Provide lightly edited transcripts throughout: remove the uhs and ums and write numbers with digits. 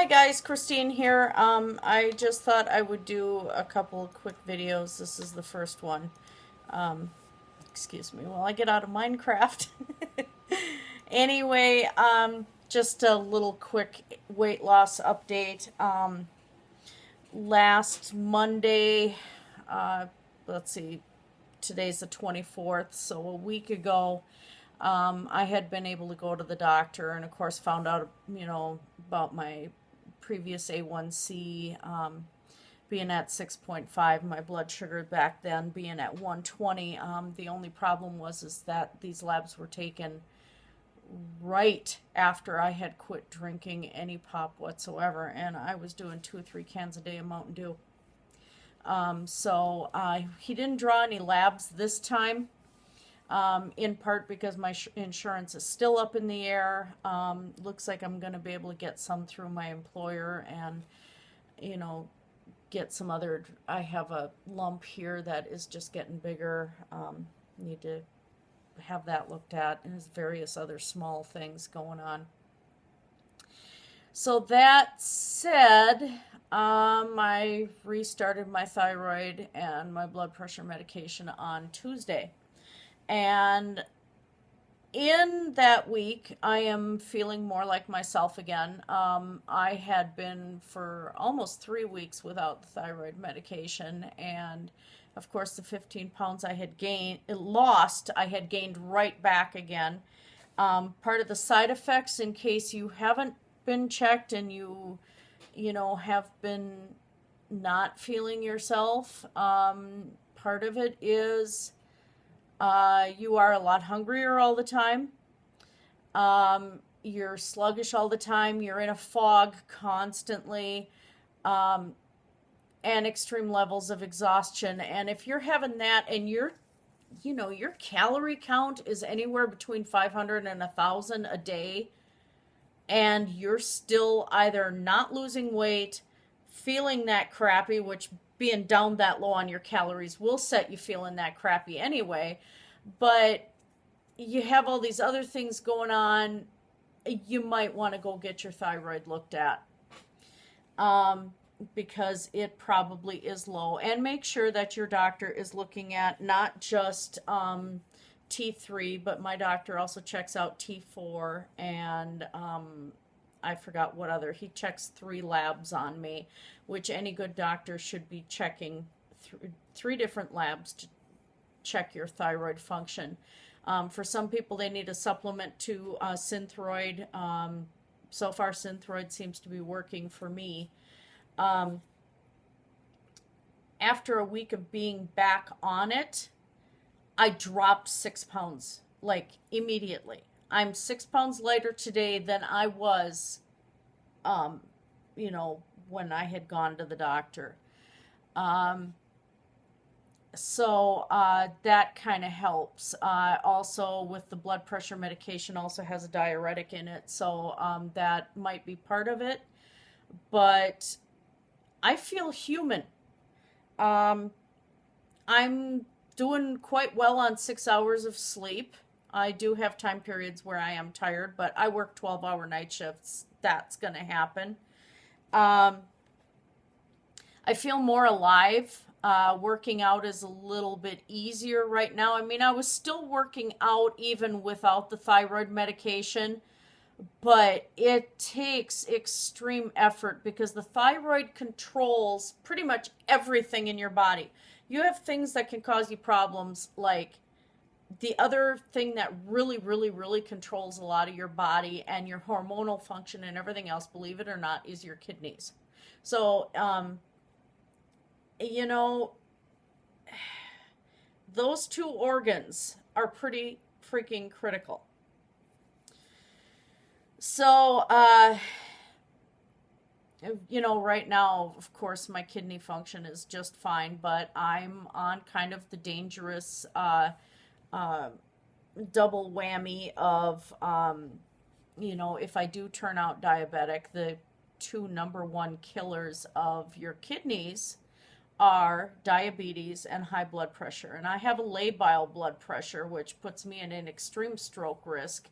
Hi guys, Christine here. I just thought I would do a couple quick videos. This is the first one. Um, Excuse me while I get out of Minecraft. Anyway, just a little quick weight loss update. Last Monday, uh, let's see, today's the 24th, so a week ago, I had been able to go to the doctor and, of course, found out, about my previous A1C being at 6.5, my blood sugar back then being at 120. The only problem was is that these labs were taken right after I had quit drinking any pop whatsoever, and I was doing 2 or 3 cans a day of Mountain Dew. So he didn't draw any labs this time, in part because my insurance is still up in the air. Looks like I'm going to be able to get some through my employer and, you know, get some other. I have a lump here that is just getting bigger. Need to have that looked at, and there's various other small things going on. So that said, I restarted my thyroid and my blood pressure medication on Tuesday. And in that week, I am feeling more like myself again. I had been for almost 3 weeks without the thyroid medication, and of course, the 15 pounds I had lost, I had gained right back again. Part of the side effects, in case you haven't been checked and have been not feeling yourself, part of it is you are a lot hungrier all the time. You're sluggish all the time. You're in a fog constantly, and extreme levels of exhaustion. And if you're having that and your calorie count is anywhere between 500 and 1,000 a day, and you're still either not losing weight, feeling that crappy, which being down that low on your calories will set you feeling that crappy anyway, but you have all these other things going on, you might want to go get your thyroid looked at, because it probably is low. And make sure that your doctor is looking at not just T3, but my doctor also checks out T4 and I forgot what other. He checks 3 labs on me, which any good doctor should be checking 3 different labs to check your thyroid function. For some people, they need a supplement to Synthroid. So far, Synthroid seems to be working for me. After a week of being back on it, I dropped 6 pounds, like immediately. I'm 6 pounds lighter today than I was, when I had gone to the doctor. So that kind of helps. Also, with the blood pressure medication, also has a diuretic in it, so that might be part of it. But I feel human. I'm doing quite well on 6 hours of sleep. I do have time periods where I am tired, but I work 12-hour night shifts. That's going to happen. I feel more alive. Working out is a little bit easier right now. I mean, I was still working out even without the thyroid medication, but it takes extreme effort because the thyroid controls pretty much everything in your body. You have things that can cause you problems, like the other thing that really, really, really controls a lot of your body and your hormonal function and everything else, believe it or not, is your kidneys. So, those 2 organs are pretty freaking critical. So, right now, of course, my kidney function is just fine, but I'm on kind of the dangerous double whammy of, if I do turn out diabetic, the 2 number 1 killers of your kidneys are diabetes and high blood pressure. And I have a labile blood pressure, which puts me in an extreme stroke risk.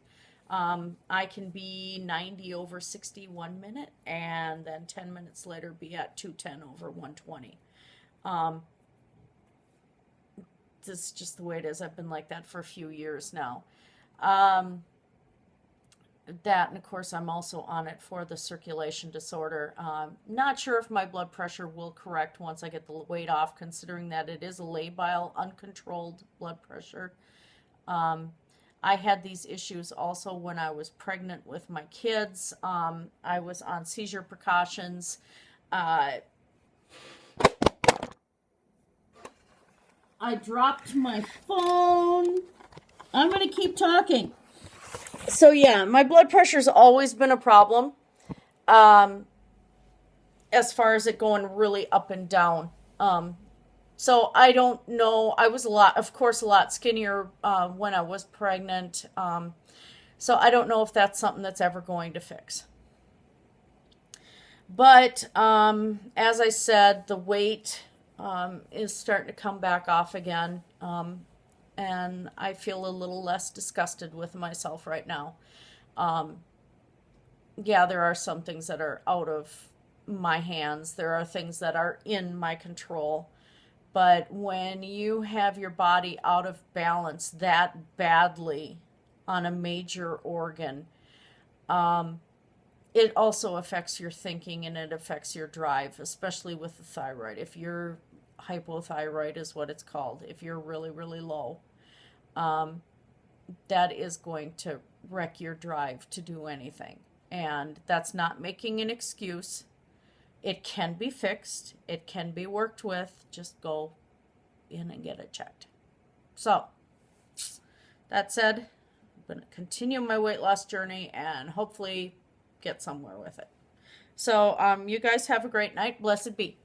I can be 90 over 60 1 minute, and then 10 minutes later be at 210 over 120. This is just the way it is. I've been like that for a few years now. That, and of course, I'm also on it for the circulation disorder. Not sure if my blood pressure will correct once I get the weight off, considering that it is a labile, uncontrolled blood pressure. I had these issues also when I was pregnant with my kids. I was on seizure precautions. I dropped my phone. I'm going to keep talking. So yeah, my blood pressure's always been a problem, as far as it going really up and down. So I don't know. I was a lot skinnier when I was pregnant. So I don't know if that's something that's ever going to fix. But as I said, the weight is starting to come back off again. And I feel a little less disgusted with myself right now. Yeah, there are some things that are out of my hands. There are things that are in my control. But when you have your body out of balance that badly on a major organ, it also affects your thinking and it affects your drive, especially with the thyroid. If you're hypothyroid is what it's called. If you're really, really low, that is going to wreck your drive to do anything. And that's not making an excuse. It can be fixed. It can be worked with. Just go in and get it checked. So, that said, I'm going to continue my weight loss journey and hopefully get somewhere with it. So, you guys have a great night. Blessed be.